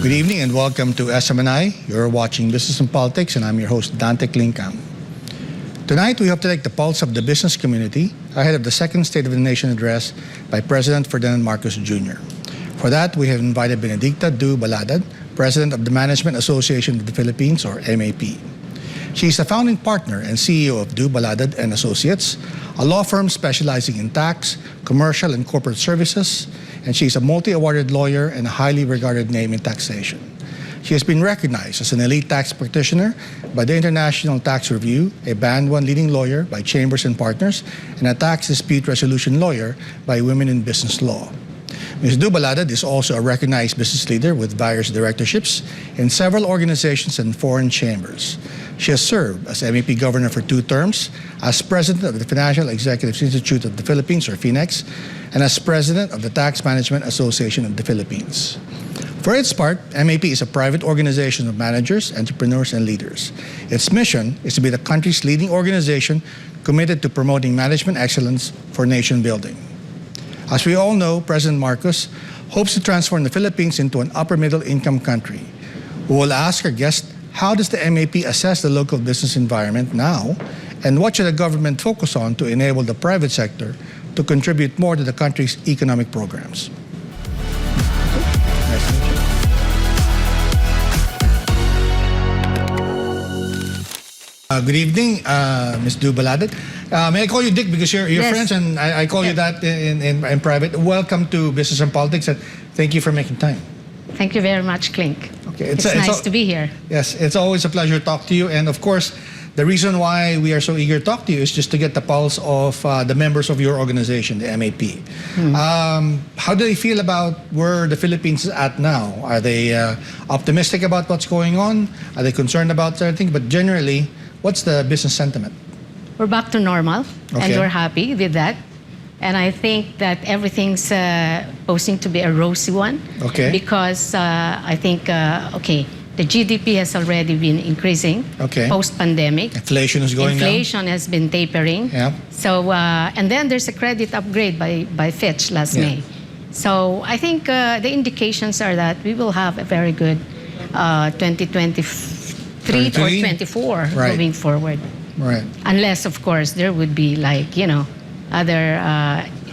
Good evening and welcome to SMNI. You're watching Business and Politics and I'm your host, Dante Klinkam. Tonight, we hope to take the pulse of the business community ahead of the second State of the Nation address by President Ferdinand Marcos Jr. For that, we have invited Benedicta Du-BALADAD, President of the Management Association of the Philippines, or MAP. She is the founding partner and CEO of Du-BALADAD and Associates, a law firm specializing in tax, commercial, and corporate services, and she is a multi-awarded lawyer and a highly regarded name in taxation. She has been recognized as an elite tax practitioner by the International Tax Review, a Band 1 leading lawyer by Chambers and Partners, and a tax dispute resolution lawyer by Women in Business Law. Ms. Du-BALADAD is also a recognized business leader with various directorships in several organizations and foreign chambers. She has served as MEP Governor for 2 terms, as President of the Financial Executives Institute of the Philippines, or FINEX, and as President of the Tax Management Association of the Philippines. For its part, MAP is a private organization of managers, entrepreneurs, and leaders. Its mission is to be the country's leading organization committed to promoting management excellence for nation building. As we all know, President Marcos hopes to transform the Philippines into an upper-middle income country. We will ask our guest, how does the MAP assess the local business environment now, and what should the government focus on to enable the private sector to contribute more to the country's economic programs? Nice to meet you. Good evening, Ms. Du-BALADAD. May I call you Dick because you're Yes. friends, and I call you that in private. Welcome to Business and Politics, and thank you for making time. Thank you very much, Klink. Okay, It's nice to be here. Yes, it's always a pleasure to talk to you. And of course, the reason why we are so eager to talk to you is just to get the pulse of the members of your organization, the MAP. How do they feel about where the Philippines is at now? Are they optimistic about what's going on? Are they concerned about certain things? But generally, what's the business sentiment? We're back to normal, Okay. and we're happy with that. And I think that everything's posing to be a rosy one. Okay. Because I think, the GDP has already been increasing Okay. post-pandemic. Inflation is going down? Inflation has been tapering. Yeah. So, and then there's a credit upgrade by Fitch last Yeah. May. So I think the indications are that we will have a very good 2023 or 23? 24 Right. moving forward. Right. Unless, of course, there would be other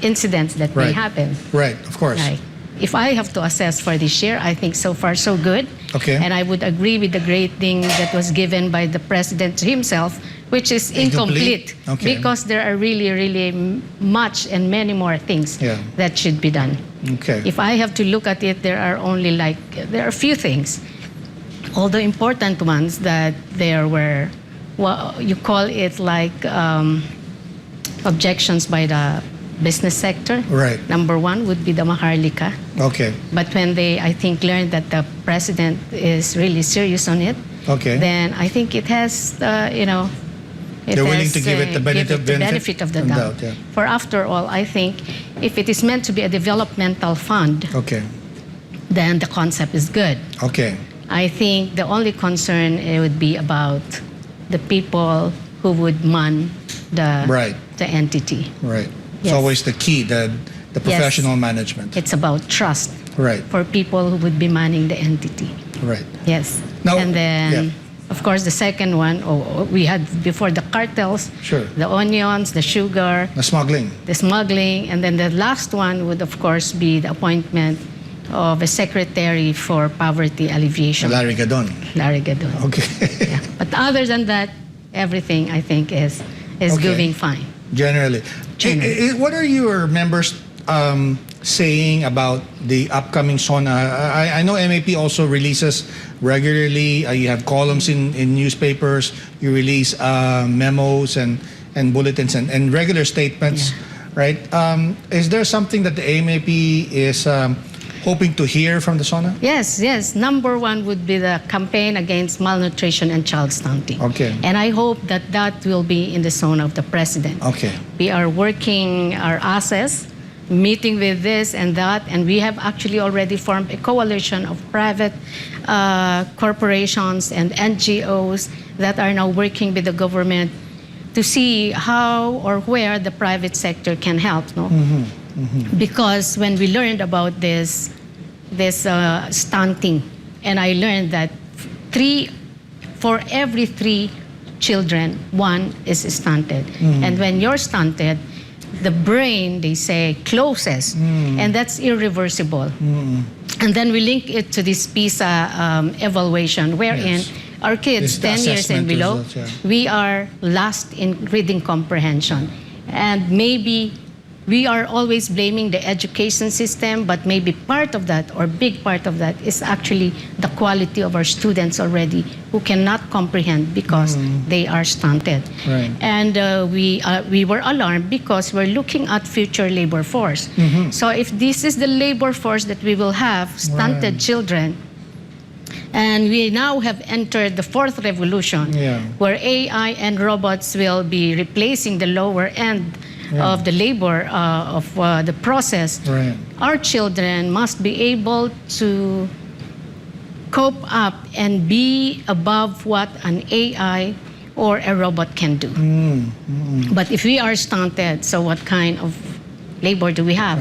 incidents that may Right. happen. Right, of course. Right. If I have to assess for this year, I think so far so good. Okay. And I would agree with the rating that was given by the President himself, which is incomplete. Okay. Because there are really, really much and many more things Yeah. that should be done. Okay. If I have to look at it, there are a few things, although important ones, that there were, you call it objections by the business sector. Right. Number one would be the Maharlika. Okay. But when they, I think, learned that the president is really serious on it, Okay. then I think it has, They're willing to give it the benefit of the and doubt. doubt, yeah. For after all, I think if it is meant to be a developmental fund, Okay. then the concept is good. Okay. I think the only concern would be about the people who would man Right. the entity. Right. It's Yes. always the key, the professional management. It's about trust Right. for people who would be manning the entity. Right. Yes. Now- and then, yeah. of course, the second one, we had before the cartels, Sure. the onions, the sugar, The smuggling. the smuggling, and then the last one would, of course, be the appointment of a secretary for poverty alleviation, Larry Gadon. Larry Gadon. Okay. Yeah. But other than that, everything I think is Okay. going fine. Generally. What are your members saying about the upcoming SONA? I know MAP also releases regularly. You have columns in newspapers. You release memos and bulletins and regular statements, right? Is there something that the MAP is hoping to hear from the SONA? Yes, yes. Number one would be the campaign against malnutrition and child stunting. Okay. And I hope that that will be in the zone of the president. Okay. We are working our asses, meeting with this and that, and we have actually already formed a coalition of private corporations and NGOs that are now working with the government to see how or where the private sector can help. No? Because when we learned about this stunting And I learned that for every 3 children, 1 is stunted. And when you're stunted, the brain, they say, closes, and that's irreversible. And then we link it to this PISA evaluation, wherein our kids, This 10 years and assessment below, results, yeah. we are last in reading comprehension. And maybe we are always blaming the education system, but maybe part of that, or big part of that, is actually the quality of our students already who cannot comprehend because they are stunted. Right. And we were alarmed because we're looking at future labor force. So if this is the labor force that we will have, stunted children, and we now have entered the 4th revolution, where AI and robots will be replacing the lower end of the labor of the process. Our children must be able to cope up and be above what an AI or a robot can do. But if we are stunted, so what kind of labor do we have?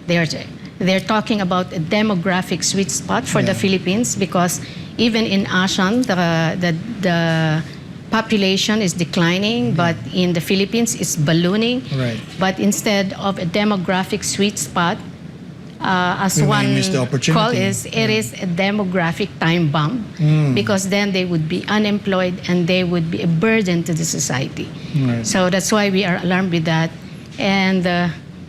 They're talking about a demographic sweet spot for the Philippines, because even in ASEAN, the population is declining, but in the Philippines it's ballooning. But instead of a demographic sweet spot, as one call is, it is a demographic time bomb, because then they would be unemployed and they would be a burden to the society. So that's why we are alarmed with that. And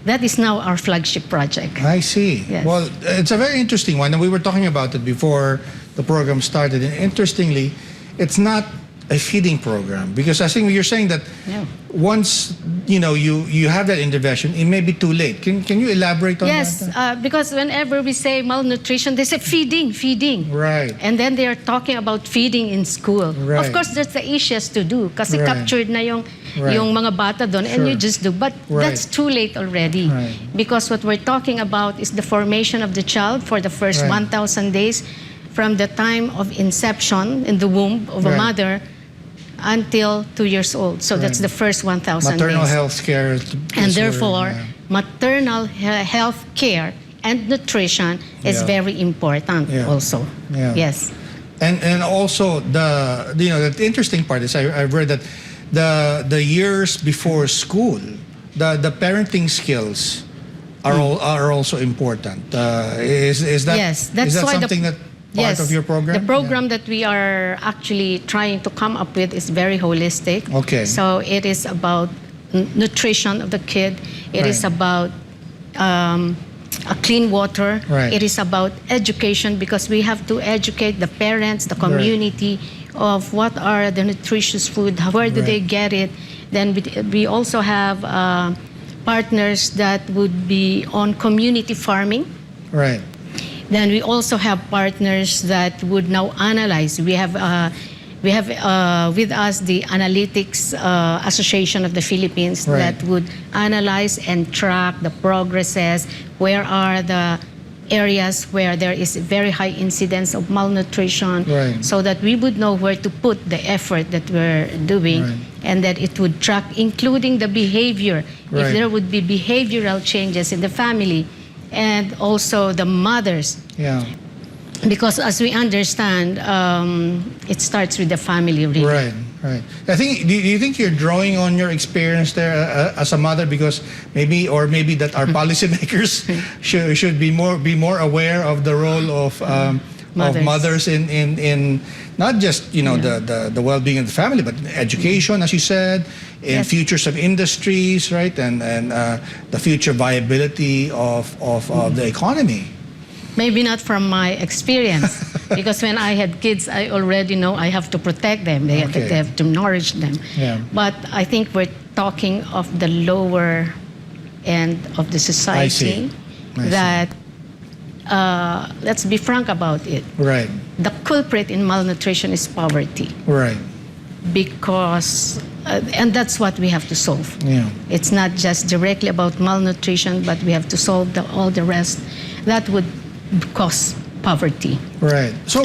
that is now our flagship project. I see. Well, it's a very interesting one, and we were talking about it before the program started. And interestingly, it's not a feeding program, because I think you're saying that once you have that intervention, it may be too late. Can you elaborate on that? Yes, because whenever we say malnutrition, they say feeding. And then they are talking about feeding in school. Of course, that's the easiest to do, kasi captured na yung mga bata doon, and you just do. But that's too late already, because what we're talking about is the formation of the child for the first 1,000 days, from the time of inception in the womb of a mother until 2 years old. So that's the first 1,000 days. Maternal health care. And therefore, maternal health care and nutrition is very important also. Yes. And also the interesting part is I've read that the years before school, the parenting skills are also important. Is that that's why something that part of your program? The program that we are actually trying to come up with is very holistic. So it is about nutrition of the kid. It is about a clean water. It is about education, because we have to educate the parents, the community, of what are the nutritious food, where do they get it. Then we also have partners that would be on community farming. Then we also have partners that would now analyze. We have with us the Analytics Association of the Philippines that would analyze and track the progresses. Where are the areas where there is very high incidence of malnutrition, so that we would know where to put the effort that we're doing, and that it would track, including the behavior. If there would be behavioral changes in the family, and also the mothers. Because as we understand, it starts with the family, really. I think. Do you think you're drawing on your experience there as a mother, because maybe that our policymakers should be more aware of the role of mothers in not just the well-being of the family, but education, as you said, in futures of industries, and the future viability of the economy. Maybe not from my experience, because when I had kids, I already know I have to protect them. They have to nourish them. But I think we're talking of the lower end of the society. That let's be frank about it. The culprit in malnutrition is poverty. Because and that's what we have to solve. It's not just directly about malnutrition, but we have to solve all the rest that would cause poverty. So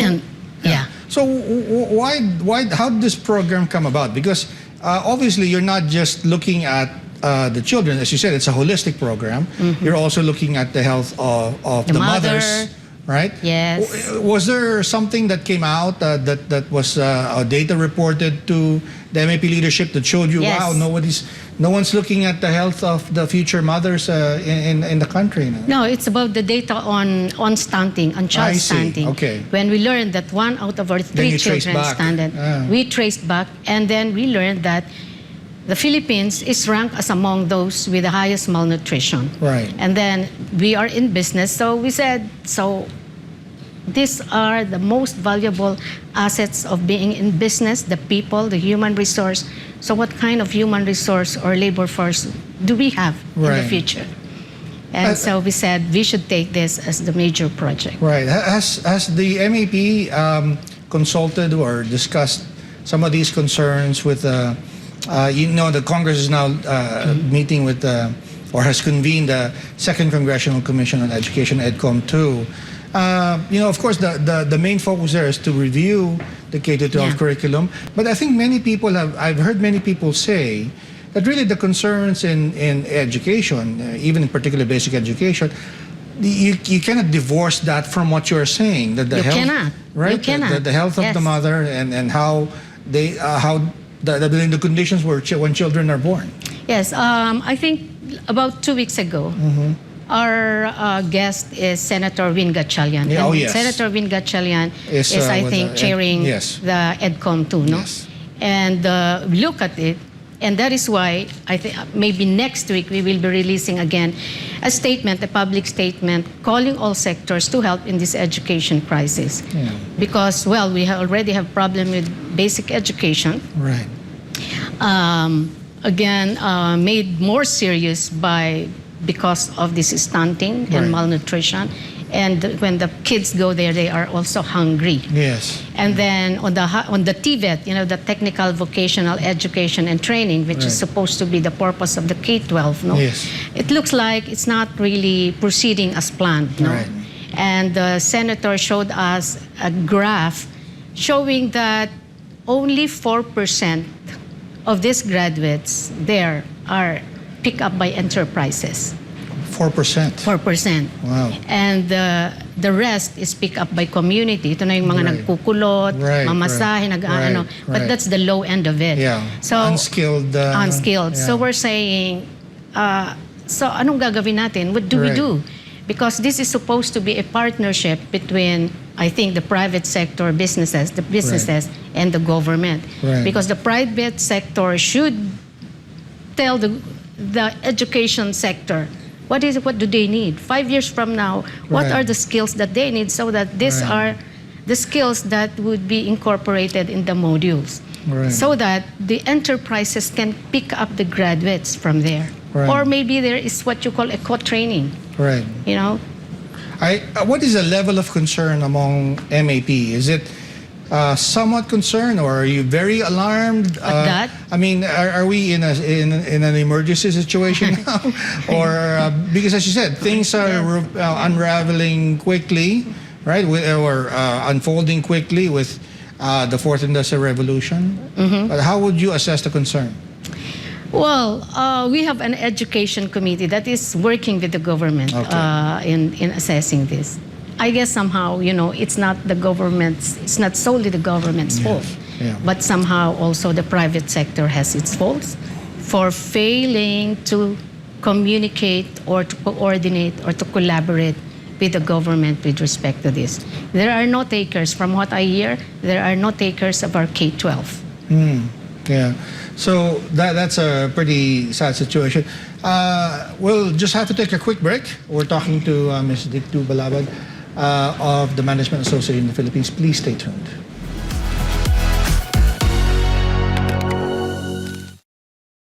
so why how did this program come about? Because obviously you're not just looking at the children. As you said, it's a holistic program. You're also looking at the health of the mothers, right? Yes. Was there something that came out that was data reported to the MAP leadership that showed you, Yes. wow, no one's looking at the health of the future mothers in the country? No, it's about the data on stunting, on child I see. stunting. Okay. When we learned that 1 out of our 3 you traced children back. stunted, we traced back, and then we learned that the Philippines is ranked as among those with the highest malnutrition. Right. And then we are in business, so we said, so these are the most valuable assets of being in business, the people, the human resource. So what kind of human resource or labor force do we have in the Right. future? And so we said we should take this as the major project. Right. Has the MAP consulted or discussed some of these concerns with, the Congress is now meeting with, or has convened the Second Congressional Commission on Education, EDCOM 2. Of course, the main focus there is to review the K-12 Yeah. curriculum. But I think I've heard many people say that really the concerns in education, even in particular basic education, you cannot divorce that from what you're saying. That the You health, cannot. right? You cannot. The health of Yes. the mother and how the conditions when children are born. Yes, I think about 2 weeks ago, our guest is Senator Win Gatchalian. Yeah, And oh, yes. Senator Win Gatchalian is, I with think, chairing yes. the EDCOM 2, no? Yes. And look at it, and that is why I think maybe next week we will be releasing again a statement, a public statement, calling all sectors to help in this education crisis. Yeah. Because, well, we already have problem with basic education. Right. Made more serious because of this stunting and Right. malnutrition. And when the kids go there, they are also hungry. Yes. And then on the TVET, the technical vocational education and training, which is Right. supposed to be the purpose of the K-12, no? Yes. It looks like it's not really proceeding as planned, no? Right. And the senator showed us a graph showing that only 4% of these graduates there are picked up by enterprises. 4%. 4%. Wow. And the rest is picked up by community. Ito na yung mga Right. nagkukulot, Right, mamasahe, right, nag-ano. right, But right. that's the low end of it. Yeah. So, Unskilled. unskilled. Yeah. So we're saying, so anong gagawin natin? What do we Right. do? Because this is supposed to be a partnership between, I think, the private sector businesses, and the government. Right. Because the private sector should tell the education sector what do they need 5 years from now. What Right. are the skills that they need, so that these Right. are the skills that would be incorporated in the modules. Right. So that the enterprises can pick up the graduates from there. Right. Or maybe there is what you call a co-training, Right. What is the level of concern among MAP? Is it somewhat concerned, or are you very alarmed? That? I mean, are we in an emergency situation now, or because as you said, things are unraveling quickly, right? Or unfolding quickly with the Fourth Industrial Revolution. But how would you assess the concern? Well, we have an education committee that is working with the government in assessing this. I guess somehow, it's not solely the government's fault, Yeah. but somehow also the private sector has its faults for failing to communicate or to coordinate or to collaborate with the government with respect to this. There are no takers. From what I hear, there are no takers of our K-12. Yeah. So that's a pretty sad situation. We'll just have to take a quick break. We're talking to Ms. Benedicta Du-Baladaad of the Management Association in the Philippines. Please stay tuned.